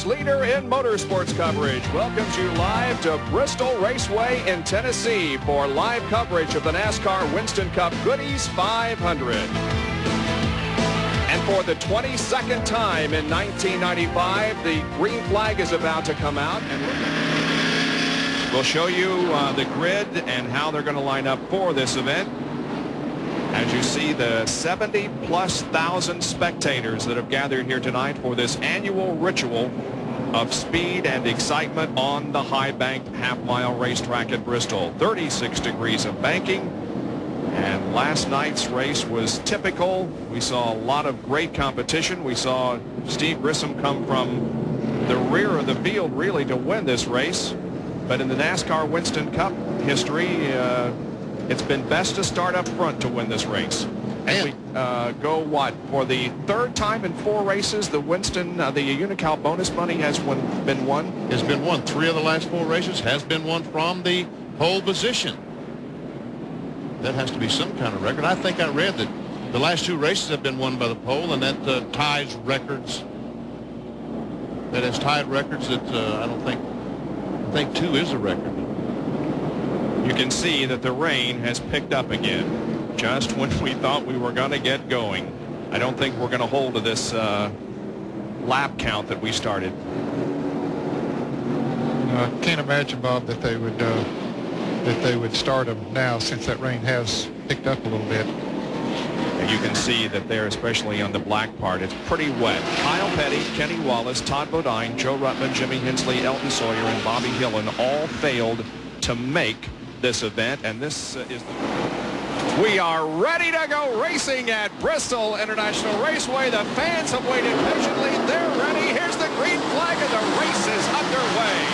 leader in motorsports coverage, welcomes you live to Bristol Raceway in Tennessee for live coverage of the NASCAR Winston Cup Goodies 500. And for the 22nd time in 1995, the green flag is about to come out. And we'll show you the grid and how they're going to line up for this event. As you see, the 70,000+ spectators that have gathered here tonight for this annual ritual of speed and excitement on the high-banked half-mile racetrack at Bristol. 36 degrees of banking, and last night's race was typical. We saw a lot of great competition. We saw Steve Grissom come from the rear of the field really to win this race. But in the NASCAR Winston Cup history, it's been best to start up front to win this race. And we go, for the third time in 4 races, the Winston, the Unocal bonus money has been won? Has been won. 3 of the last 4 races has been won from the pole position. That has to be some kind of record. I think I read that the last 2 races have been won by the pole, and that ties records. That has tied records that I think 2 is a record. You can see that the rain has picked up again just when we thought we were going to get going. I don't think we're going to hold to this lap count that we started. I can't imagine, Bob, that they would start them now, since that rain has picked up a little bit. And you can see that there, especially on the black part, it's pretty wet. Kyle Petty, Kenny Wallace, Todd Bodine, Joe Ruttman, Jimmy Hensley, Elton Sawyer, and Bobby Hillin all failed to make this event, and this is we are ready to go racing at Bristol International Raceway. The fans have waited patiently. They're ready. Here's the green flag, and the race is underway.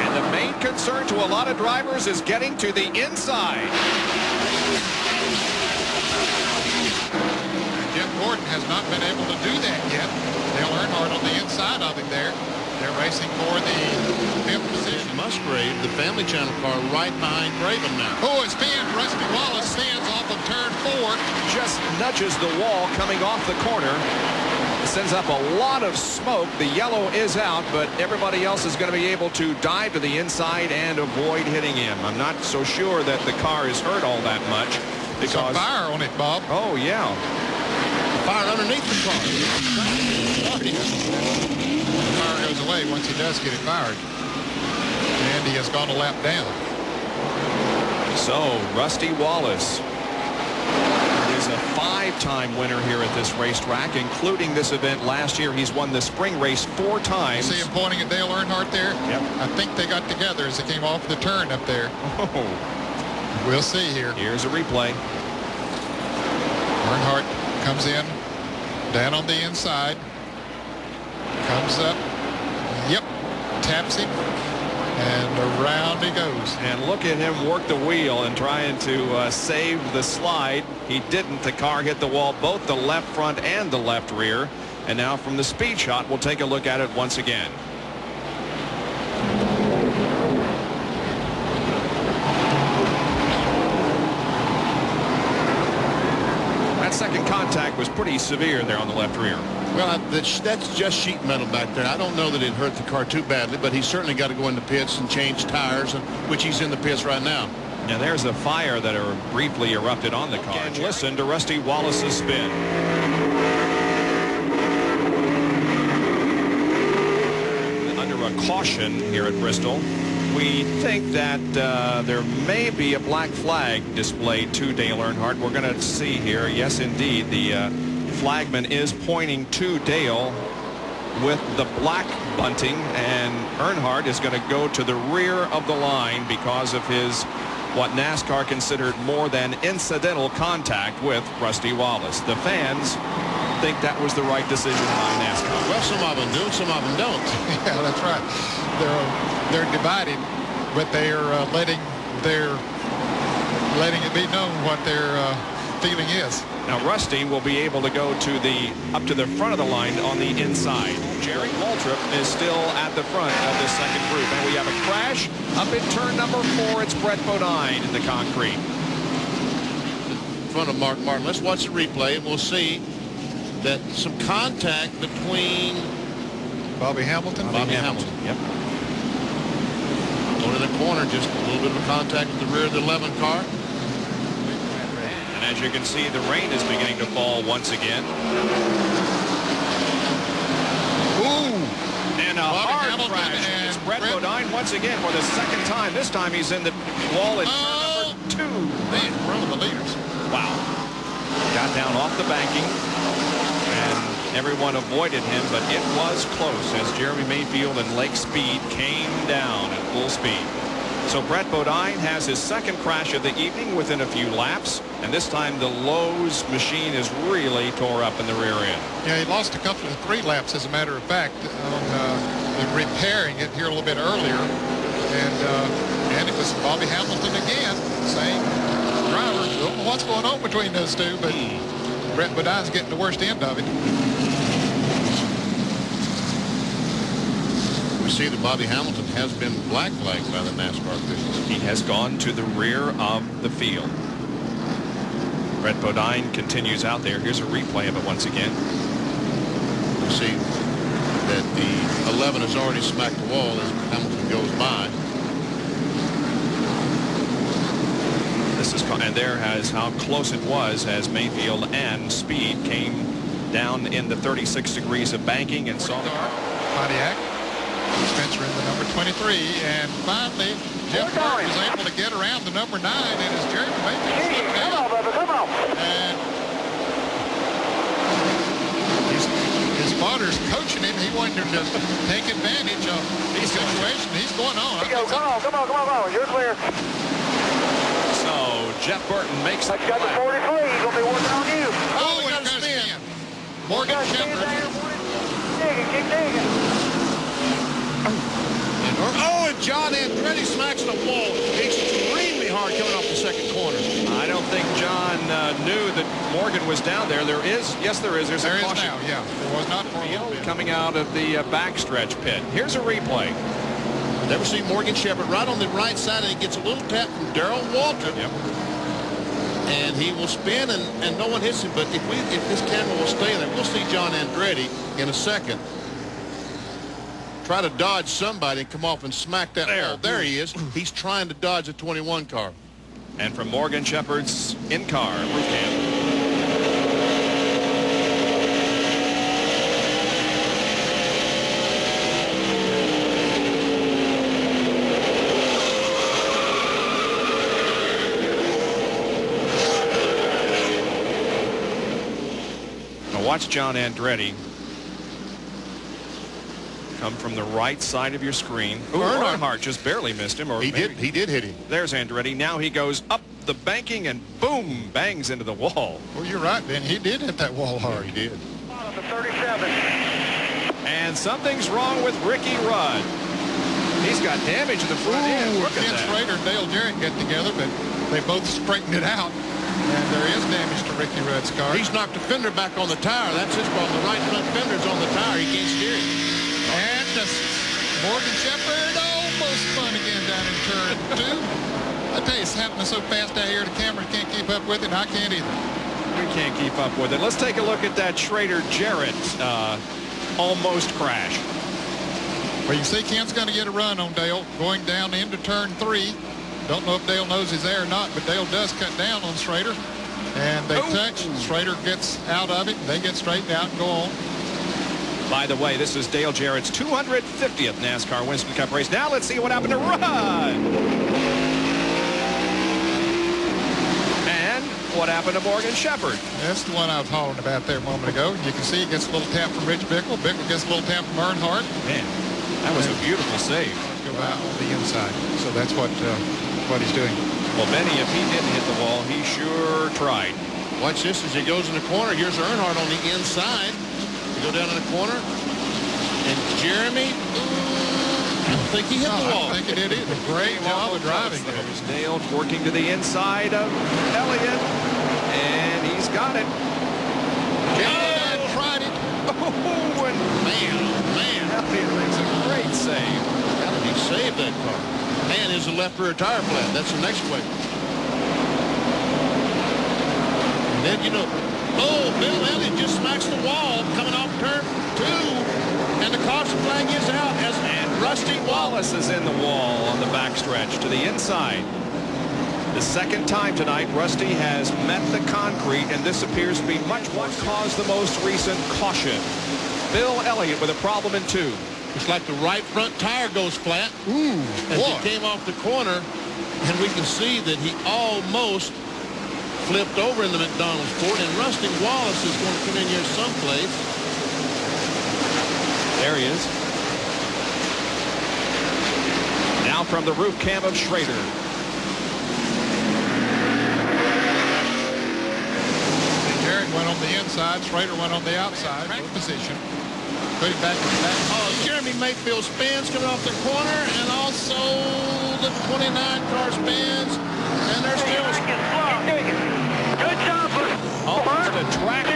And the main concern to a lot of drivers is getting to the inside. Jeff Gordon has not been able to do that yet. Dale Earnhardt on the inside of him there. They're racing for the 5th position. Musgrave, the Family Channel car, right behind Craven now. Oh, it spins. Rusty Wallace spins off of turn 4. Just nudges the wall coming off the corner. It sends up a lot of smoke. The yellow is out, but everybody else is going to be able to dive to the inside and avoid hitting him. I'm not so sure that the car is hurt all that much. There's a fire on it, Bob. Oh, yeah. Fire underneath the car. The fire goes away once he does get it fired. And he has gone a lap down. So, Rusty Wallace is a 5-time winner here at this racetrack, including this event last year. He's won the spring race 4 times. See him pointing at Dale Earnhardt there? Yep. I think they got together as they came off the turn up there. Oh. We'll see here. Here's a replay. Earnhardt comes in, down on the inside, comes up, yep, taps him, and around he goes. And look at him work the wheel and trying to save the slide. He didn't. The car hit the wall, both the left front and the left rear. And now from the speed shot, we'll take a look at it once again. That second contact was pretty severe there on the left rear. Well, that's just sheet metal back there. I don't know that it hurt the car too badly, but he's certainly got to go into pits and change tires, which he's in the pits right now. Now there's a fire that briefly erupted on the car. And listen to Rusty Wallace's spin. Under a caution here at Bristol, we think that there may be a black flag displayed to Dale Earnhardt. We're going to see here. Yes, indeed. The flagman is pointing to Dale with the black bunting, and Earnhardt is going to go to the rear of the line because of his what NASCAR considered more than incidental contact with Rusty Wallace. The fans think that was the right decision by NASCAR. Well, some of them do, some of them don't. Yeah, that's right. They're divided, but they're letting it be known what their feeling is. Now Rusty will be able to go to up to the front of the line on the inside. Jerry Waltrip is still at the front of the second group. And we have a crash up in turn number 4. It's Brett Bodine in the concrete. In front of Mark Martin. Let's watch the replay and we'll see that some contact between Bobby Hamilton. Yep. Going in the corner, just a little bit of a contact with the rear of the 11 car. And as you can see, the rain is beginning to fall once again. Ooh! And a Bobby hard Hamilton crash. and It's Brett Bodine once again for the second time. This time he's in the wall at turn number 2. Man, one of the leaders. Wow. Got down off the banking, and everyone avoided him, but it was close as Jeremy Mayfield and Lake Speed came down at full speed. So Brett Bodine has his second crash of the evening within a few laps, and this time the Lowe's machine is really tore up in the rear end. Yeah, he lost a couple of 3 laps, as a matter of fact, on repairing it here a little bit earlier. And it was Bobby Hamilton again, same driver. Don't know what's going on between those two, but Brett Bodine's getting the worst end of it. We see that Bobby Hamilton has been black flagged by the NASCAR officials. He has gone to the rear of the field. Brett Bodine continues out there. Here's a replay of it once again. We see that the 11 has already smacked the wall as Hamilton goes by. This is, and there has how close it was as Mayfield and Speed came down in the 36 degrees of banking and saw the car. Pontiac. Spencer in the number 23, and finally Jeff Gordon was able to get around the number 9, and as Jerry Mayfield Come on, brother, come on. and his father's coaching him. He wanted him to take advantage of the situation. He's going on. Come on. You're clear. So Jeff Burton makes the I got the 43. He's going to be working on you. Oh, and got a spin. Morgan Stand Shepherd. there. Keep digging. Oh, and John Andretti smacks the wall extremely hard coming off the second corner. I don't think John knew that Morgan was down there. Yes, there is. There's There a is caution now, yeah. There was not for a little bit. coming out of the backstretch pit. Here's a replay. Never see Morgan Shepherd right on the right side, and he gets a little tap from Darrell Waltrip. Yep. And he will spin, and no one hits him. But if this camera will stay there, we'll see John Andretti in a second try to dodge somebody and come off and smack that wall. There he is. He's trying to dodge a 21 car. And from Morgan Shepherd's in-car roof cam. Now watch John Andretti come from the right side of your screen. Ooh, Earnhardt just barely missed him. Or He did hit him. There's Andretti. Now he goes up the banking and boom, bangs into the wall. Well, you're right, Ben. He did hit that wall hard. He did. The 37. And something's wrong with Ricky Rudd. He's got damage in the front end. Look at Ken that. Schrader and Dale Jarrett get together, but they both straightened it out. And there is damage to Ricky Rudd's car. He's knocked the fender back on the tire. That's his problem. The right front fender's on the tire. He can't steer it. And Morgan Shepherd almost spun again down in turn 2. I tell you, it's happening so fast out here, the camera can't keep up with it, and I can't either. We can't keep up with it. Let's take a look at that Schrader-Jarrett almost crash. Well, you see Ken's going to get a run on Dale going down into turn 3. Don't know if Dale knows he's there or not, but Dale does cut down on Schrader. And they touch. Schrader gets out of it. They get straightened out and go on. By the way, this is Dale Jarrett's 250th NASCAR Winston Cup race. Now let's see what happened to Rudd. And what happened to Morgan Shepherd. That's the one I was hollering about there a moment ago. You can see he gets a little tap from Rich Bickle. Bickle gets a little tap from Earnhardt. Man, that was a beautiful save. Go out on the inside. So that's what he's doing. Well, Benny, if he didn't hit the wall, he sure tried. Watch this as he goes in the corner. Here's Earnhardt on the inside. Go down in the corner, and Jeremy, I don't think he hit the wall. I think he did either. Great job of driving. There's Dale working to the inside of Elliott, and he's He's got it. Elliott tried it. Oh, and Man. Elliott makes a great save. How did he save that car? And is the left rear tire flat? That's the next question. And then, you know, Bill Elliott just smacks the wall coming off turn 2. And the caution flag is out as Rusty Wallace. Wallace is in the wall on the backstretch to the inside. The second time tonight, Rusty has met the concrete, and this appears to be much what caused the most recent caution. Bill Elliott with a problem in 2. It's like the right front tire goes flat. As he came off the corner, and we can see that he almost flipped over in the McDonald's court, and Rusty Wallace is going to come in here someplace. There he is. Now from the roof cam of Schrader. Jarrett went on the inside. Schrader went on the outside. Position. Put him back in the back. Oh, Jeremy Mayfield spins coming off the corner, and also the 29 car spins, and they're still. Good job. Almost a track.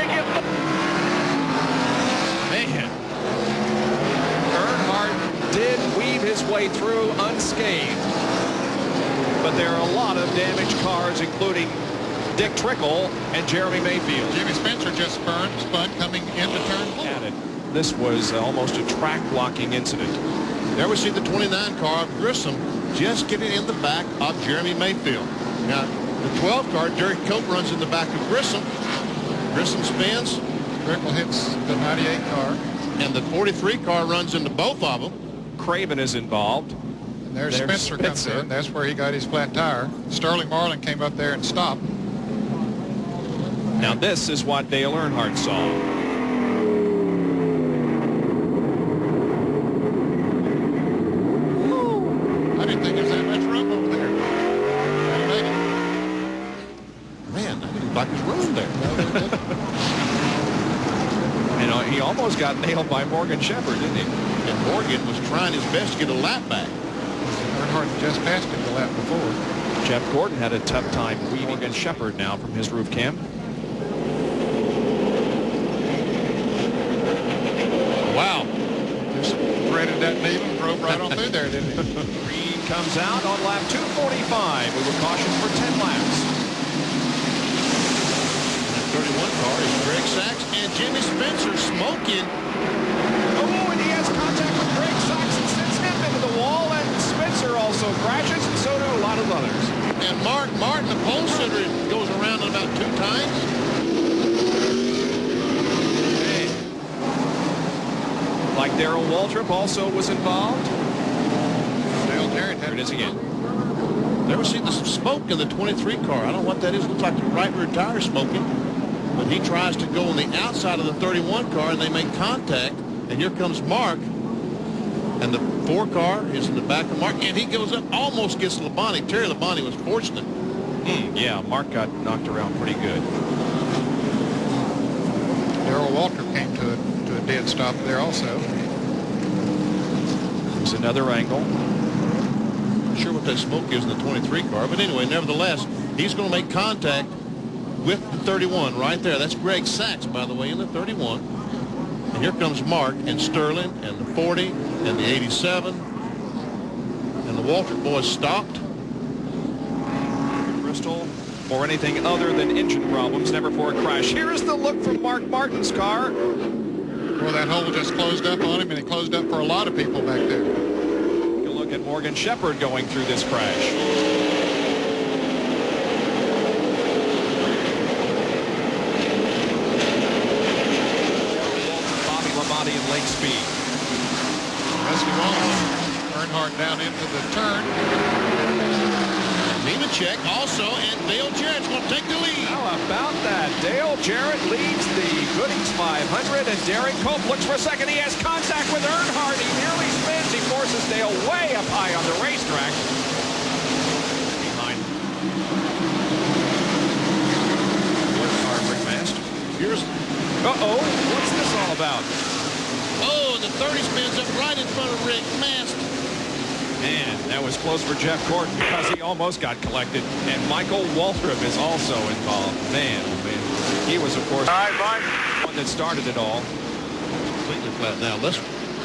Man. Earnhardt did weave his way through unscathed. But there are a lot of damaged cars, including Dick Trickle and Jeremy Mayfield. Jimmy Spencer just spun coming into turn 4. At it. This was almost a track blocking incident. There we see the 29 car of Grissom just getting in the back of Jeremy Mayfield. Now, the 12 car, Derek Cope, runs in the back of Grissom. Grissom spins. Trickle hits the 98 car. And the 43 car runs into both of them. Craven is involved. And there's Spencer comes in. That's where he got his flat tire. Sterling Marlin came up there and stopped. Now this is what Dale Earnhardt saw. I didn't think there was that much room over there. Man, that didn't like his room there. And he almost got nailed by Morgan Shepherd, didn't he? And Morgan was trying his best to get a lap back. Earnhardt just passed him the lap before. Jeff Gordon had a tough time weaving in Shepherd now from his roof cam. Wow. Just threaded that needle and drove right on through there, didn't he? Green comes out on lap 245. We were cautioned for 10 laps. That 31 car is Greg Sachs and Jimmy Spencer smoking. Oh, and he has contact with Greg Sachs and sends him into the wall, and Spencer also crashes, and so do a lot of others. And Mark Martin, the pole sitter, goes around about 2 times. Like Darrell Waltrip also was involved. Dale Jarrett There had it is again. Never seen the smoke in the 23 car. I don't know what that is. Looks like the right rear tire smoking. But he tries to go on the outside of the 31 car, and they make contact. And here comes Mark. And the 4 car is in the back of Mark. And he goes up, almost gets Labonte. Terry Labonte was fortunate. Yeah, Mark got knocked around pretty good. Darrell Waltrip came to a dead stop there also. There's another angle. Not sure what that smoke is in the 23 car. But anyway, nevertheless, he's going to make contact with the 31 right there. That's Greg Sachs, by the way, in the 31. And here comes Mark and Sterling and the 40 and the 87. And the Waltrip boys stopped. Bristol for anything other than engine problems, never for a crash. Here is the look from Mark Martin's car. Well, that hole just closed up on him, and it closed up for a lot of people back there. Take a look at Morgan Shepherd going through this crash. Bobby Labonte and Lake Speed. Rusty Wallace, Earnhardt down into the turn. Nemechek also, and Dale Jarrett's going to take the lead. How about that? Dale Jarrett leads the Goodies 500, and Derek Cope looks for a second. He has contact with Earnhardt. He nearly spins. He forces Dale way up high on the racetrack. Behind. Car ringmast. Here's, What's this all about? oh, the 30 spins up right in front of Rick Mast. Man, that was close for Jeff Gordon because he almost got collected. And Michael Waltrip is also involved. Man, oh man. He was, of course, All right, fine. the one that started it all. Completely flat. Now let's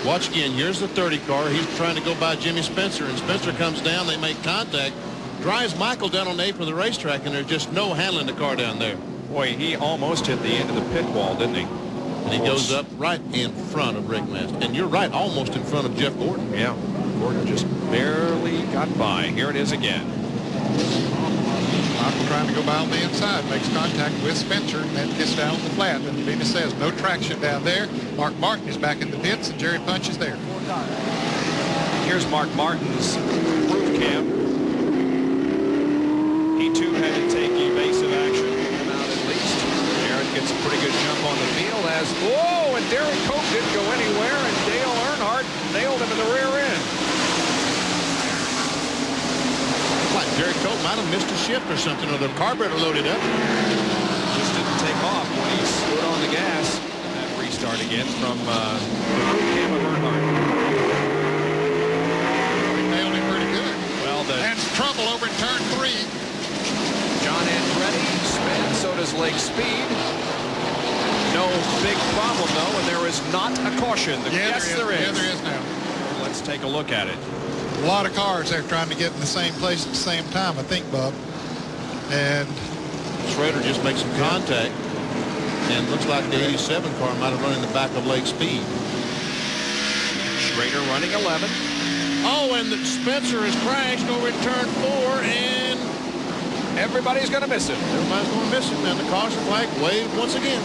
watch again. Here's the 30 car. He's trying to go by Jimmy Spencer, and Spencer comes down. They make contact. Drives Michael down on the apron of the racetrack, and there's just no handling the car down there. Boy, he almost hit the end of the pit wall, didn't he? And he goes up right in front of Rick Mast. And you're right, almost in front of Jeff Gordon. Yeah, Gordon just barely got by. Here it is again. Michael trying to go by on the inside, makes contact with Spencer, and then gets down on the flat. And Venus says no traction down there. Mark Martin is back in the pits, and Jerry Punch is there. Here's Mark Martin's roof cam. He too had to take evasive action, come out at least. Jared gets a pretty good jump on the field as, whoa, and Derek Cope didn't go anywhere, and Dale Earnhardt nailed him in the rear end. Like Derek Cope might have missed a shift or something, or the carburetor loaded up. Just didn't take off when he stood on the gas. And that restart again from the roof cam of Earnhardt. He nailed him pretty good. Well, And trouble over in turn 3. John Andretti spins, so does Lake Speed. No big problem, though, and there is not a caution. Yes, there is. Yeah, there is now. Let's take a look at it. A lot of cars there trying to get in the same place at the same time, I think, Bob. And Schrader just makes some contact. And looks like the 87 car might have run in the back of Lake Speed. Schrader running 11. Oh, and Spencer has crashed over in turn 4, and everybody's going to miss him. Everybody's going to miss him, and the caution flag waved once again.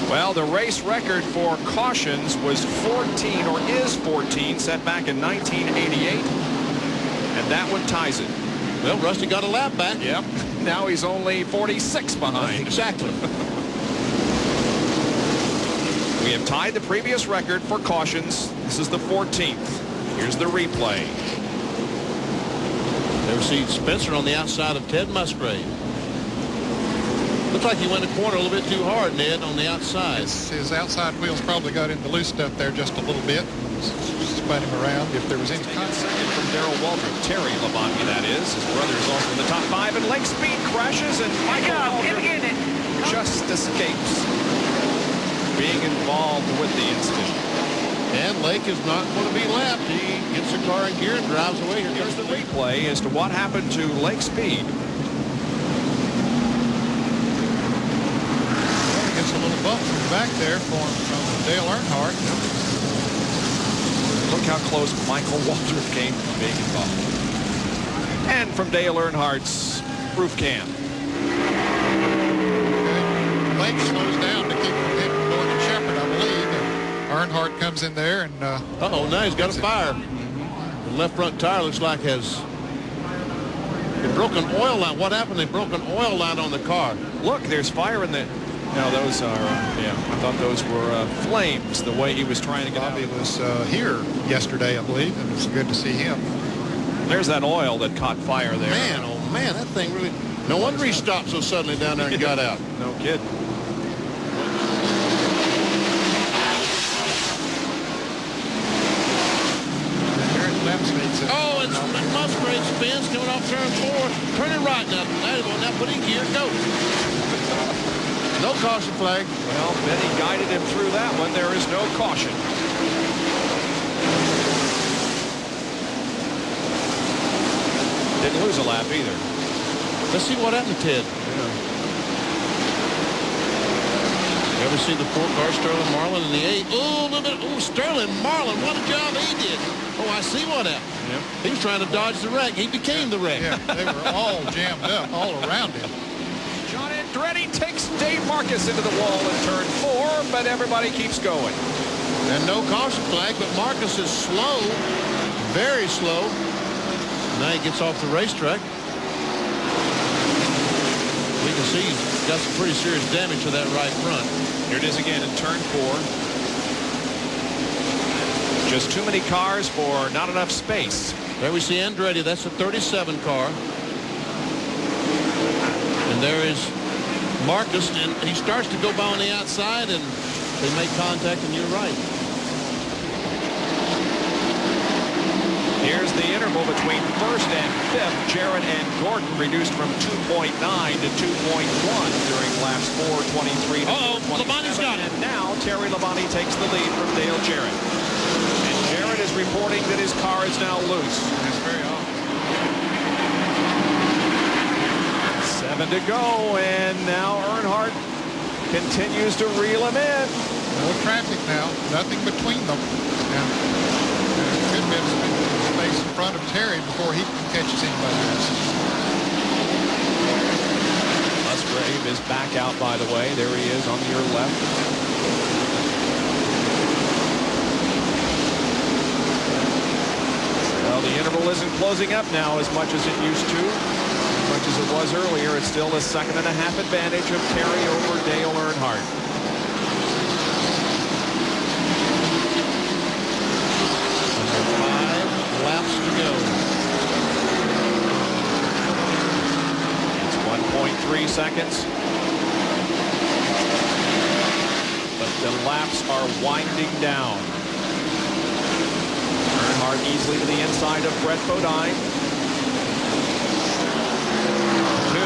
Well, the race record for cautions was 14, or is 14, set back in 1988. And that one ties it. Well, Rusty got a lap back. Yep. Now he's only 46 behind. Exactly. We have tied the previous record for cautions. This is the 14th. Here's the replay. There we see Spencer on the outside of Ted Musgrave. Looks like he went a corner a little bit too hard, Ned, on the outside. his outside wheels probably got into loose stuff there just a little bit. Spun him around if there was any Second from Darrell Waltrip. Terry Labonte, that is. His brother is also in the top 5. And Lake Speed crashes, and Michael Waltrip just escapes being involved with the incident. And Lake is not going to be lapped. He gets the car in gear and drives away. Here's the replay as to what happened to Lake Speed. Gets a little bump from back there from Dale Earnhardt. Look how close Michael Waltrip came from being involved. And from Dale Earnhardt's roof cam. Lake slows down to keep from hitting Norton Shepherd, I believe. And Earnhardt comes in there and Uh-oh, now he's got a fire. The left front tire looks like they broke an oil line. What happened? They broke an oil line on the car. Look, there's fire in the... No, those are, yeah, I thought those were flames, the way he was trying to get Bobby out. was here yesterday, I believe, and it's good to see him. There's that oil that caught fire there. Man, oh man, that thing really... No wonder he stopped so suddenly down there and got out. No kidding. Oh, and Musgrave spins coming off turn 4. Turn it right now. Now put in gear, go. No caution flag. Well, Benny guided him through that one. There is no caution. Didn't lose a lap either. Let's see what happened to Ted. You ever see the 4-car Sterling Marlin in the 8? Oh, a little bit. Oh, Sterling Marlin, what a job he did. Oh, I see what happened. Yep. He was trying to dodge the wreck. He became the wreck. Yeah, they were all jammed up all around him. John Andretti takes Dave Marcus into the wall in turn 4, but everybody keeps going. And no caution flag, but Marcus is slow, very slow. Now he gets off the racetrack. We can see he's got some pretty serious damage to that right front. Here it is again in turn 4. Just too many cars for not enough space. There we see Andretti. That's a 37 car. And there is Marcus, and he starts to go by on the outside, and they make contact, and you're right. Here's the interval between first and fifth. Jarrett and Gordon reduced from 2.9 to 2.1 during laps 4:23 to 4:27. Labonte's got it. And now Terry Labonte takes the lead from Dale Jarrett. And Jarrett is reporting that his car is now loose. That's very odd. 7 to go, and now Earnhardt continues to reel him in. No traffic now, nothing between them. And could have been space in front of Terry before he catches anybody else. Musgrave is back out, by the way. There he is on your left. Well, the interval isn't closing up now as much as it used to. As much as it was earlier, it's still a 2.5 advantage of Terry over Dale Earnhardt. Under 5 laps to go. It's 1.3 seconds. But the laps are winding down. Earnhardt easily to the inside of Brett Bodine.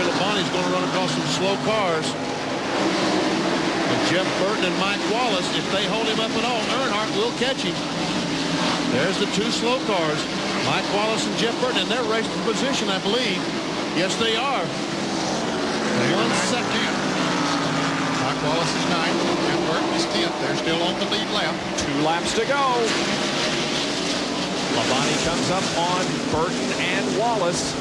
Labonte's going to run across some slow cars. But Jeff Burton and Mike Wallace, if they hold him up at all, Earnhardt will catch him. There's the 2 slow cars, Mike Wallace and Jeff Burton, and they're racing for position, I believe. Yes, they are. 1 second. Mike Wallace is 9th, and Burton is 10th. They're still on the lead lap. 2 laps to go. Labonte comes up on Burton and Wallace.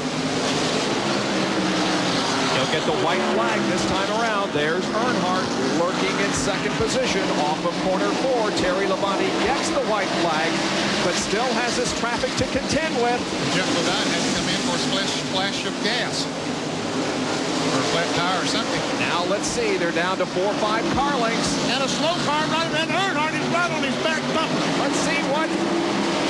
He'll get the white flag this time around. There's Earnhardt lurking in second position off of corner 4. Terry Labonte gets the white flag, but still has his traffic to contend with. Jeff Bodine had to come in for a splash of gas. Or a flat tire or something. Now let's see. They're down to 4 or 5 car lengths. And a slow car right around Earnhardt is right on his back bumper. Let's see what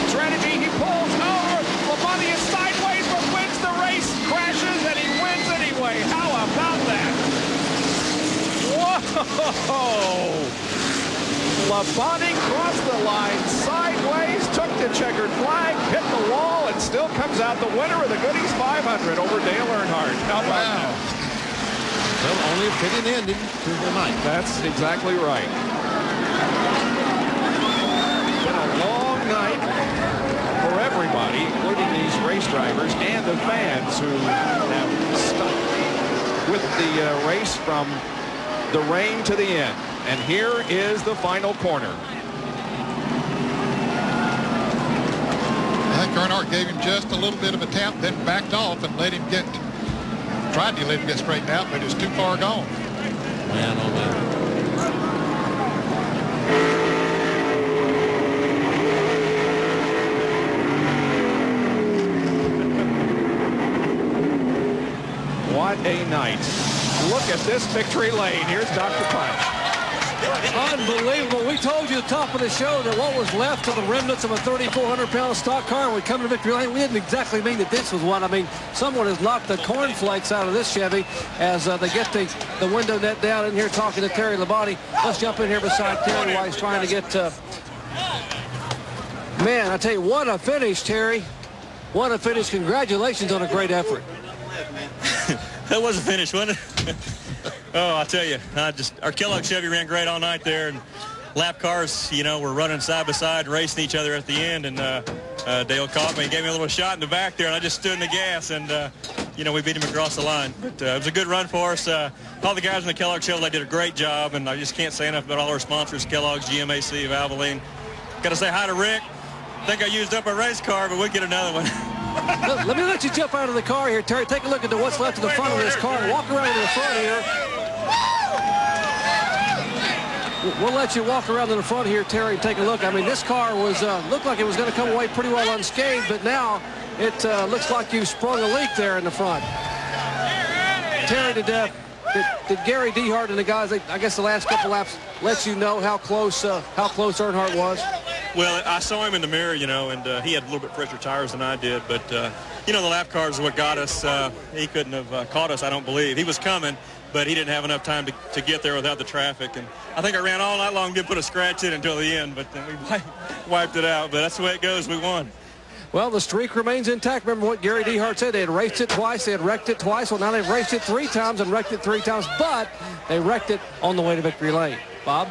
strategy he pulls. Oh, Labonte is sideways but wins the race. Crashes and he wins anyway. How about that? Whoa! Labonte crossed the line sideways, took the checkered flag, hit the wall, and still comes out the winner of the Goodies 500 over Dale Earnhardt. How about that? Well, only a fitting ending to the night. That's exactly right. Been a long night for everybody, including these race drivers and the fans who have stuck with the race from the rain to the end. And here is the final corner. I think Earnhardt gave him just a little bit of a tap, then backed off and let him tried to let him get straightened out, but it was too far gone. Man, oh man. What a night. Look at this victory lane. Here's Dr. Punch. Unbelievable. We told you at the top of the show that what was left of the remnants of a 3,400-pound stock car and we come to victory lane. We didn't exactly mean that this was one. I mean, someone has knocked the cornflakes out of this Chevy as they get the window net down in here talking to Terry Labonte. Let's jump in here beside Terry while he's trying to get... Man, I tell you, what a finish, Terry. What a finish. Congratulations on a great effort. That was a finish, wasn't it? Oh, I tell you, our Kellogg Chevy ran great all night there, and lap cars, you know, were running side by side, racing each other at the end, and Dale caught me and gave me a little shot in the back there, and I just stood in the gas, and, you know, we beat him across the line. But it was a good run for us. All the guys in the Kellogg Chevy, they did a great job, and I just can't say enough about all our sponsors, Kellogg's, GMAC, Valvoline. Got to say hi to Rick. I think I used up a race car, but we'll get another one. Let me let you jump out of the car here, Terry. Take a look at what's left of the front of this car. Walk around to the front here. We'll let you walk around to the front here, Terry, and take a look. I mean, this car was looked like it was going to come away pretty well unscathed, but now it looks like you sprung a leak there in the front. Terry, did Gary Dehart and the guys, I guess the last couple laps, let you know how close Earnhardt was? Well, I saw him in the mirror, you know, and he had a little bit fresher tires than I did. But, you know, the lap cars are what got us. He couldn't have caught us, I don't believe. He was coming, but he didn't have enough time to get there without the traffic. And I think I ran all night long, didn't put a scratch in until the end, but then we wiped it out. But that's the way it goes. We won. Well, the streak remains intact. Remember what Gary Dehart said. They had raced it twice. They had wrecked it twice. Well, now they've raced it 3 times and wrecked it 3 times, but they wrecked it on the way to victory lane. Bob?